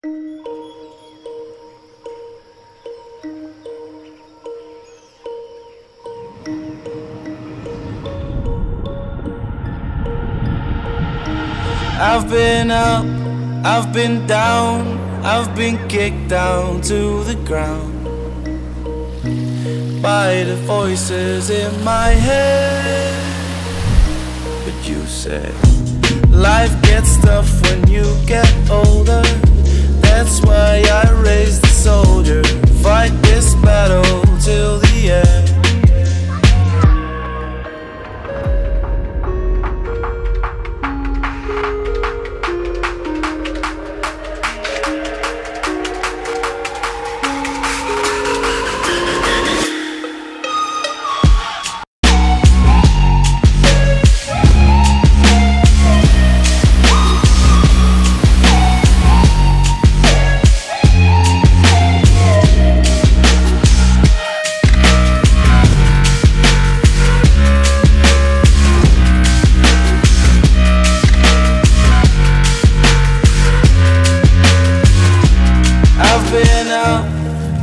I've been up, I've been down, I've been kicked down to the ground by the voices in my head. But you said life gets tough when you get older. That's why I raised the soldier, fight this battle till the end.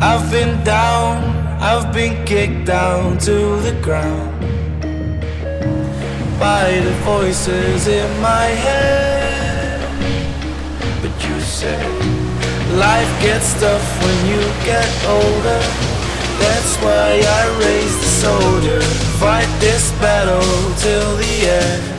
I've been down, I've been kicked down to the ground by the voices in my head. But you said life gets tough when you get older. That's why I raised the soldier, fight this battle till the end.